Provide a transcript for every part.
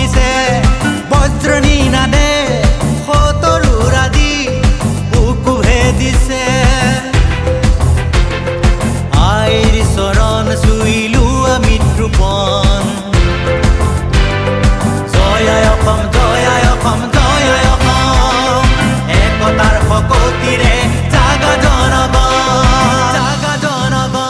কঁপিছে বজ্ৰণী নাদে সতৰুৰ আদি বুকু ভেদিছে আইৰ চৰণ চুইলো আমি তৃপণ জয় আই অসম জয় আই অসম জয় আই অসম একতাৰ শকতিৰে জাগা জনগণ জাগা জনগণ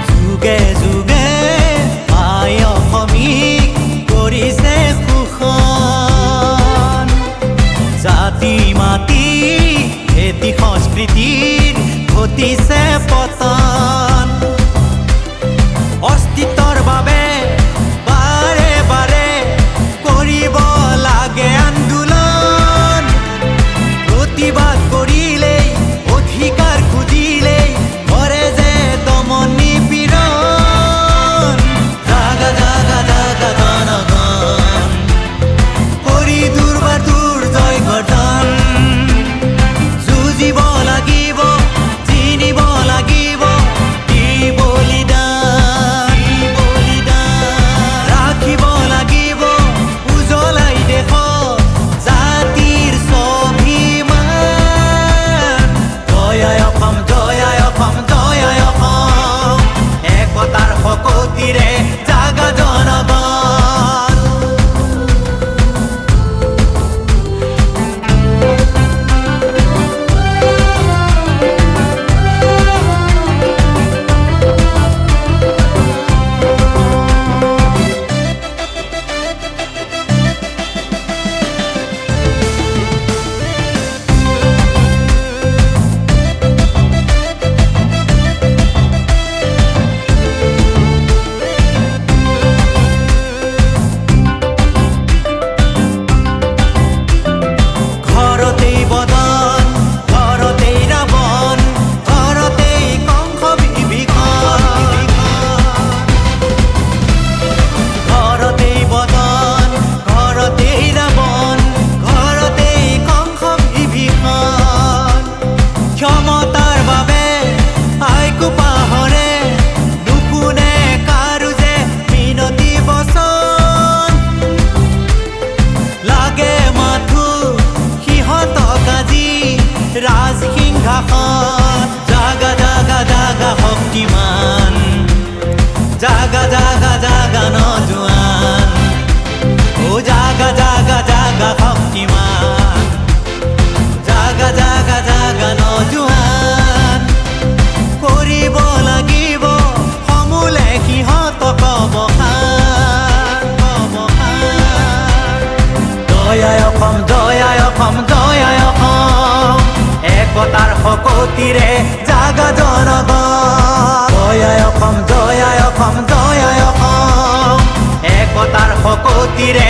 যুগে যুগে আই অসমীক কৰিছে শোষণ জাতি মাটি খেতি সংস্কৃতিৰ ঘটিছে পতন অস্তিত্বৰ বাবে বাৰে বাৰে কৰিব লাগে আন্দোলন প্ৰতিবাদ কৰিলেই অধিকাৰ খুজিলেই কৰে যে দমন নিপীড়ন জাগা জাগা জাগা জনগণ কৰি দুৰ্বাৰ দুৰ্জয় গঠন যুঁজিব লাগিব চিনিব লাগিব দি বলিদান ৰাখিব লাগিব উজ্বলাই দেশত জাতিৰ স্বাভিমান জয় আই অসম জয় আই অসম জয় আই অসম একতাৰ শকতিৰে জাগা জনগণ ঘৰতেই বদন ঘৰতেই ৰাৱণ ঘৰতেই কংস বিভীষণ ঘৰতেই বদন ঘৰতেই ৰাৱণ ঘৰতেই কংস বিভীষণ ক্ষমতাৰ বাবে আইকো পাহৰে নুশুনে কাৰো যে মিনতি বচন লাগে মাথো সিহঁতক আজি ৰাজসিংহাসন জাগা জাগা জাগা শক্তিমান জাগা জাগা জাগা নজোৱান ও জাগা জাগা জাগা শক্তিমান জাগা জাগা জাগা নজোৱান কৰিব লাগিব সমূলে সিহঁতক অৱসান জয় আই অসম জয় আই অসম জয় আই অসম একতাৰ শকতিৰে জাগা জনগণ জয় আই অসম জয় আই অসম জয় আই অসম একতাৰ শকতিৰে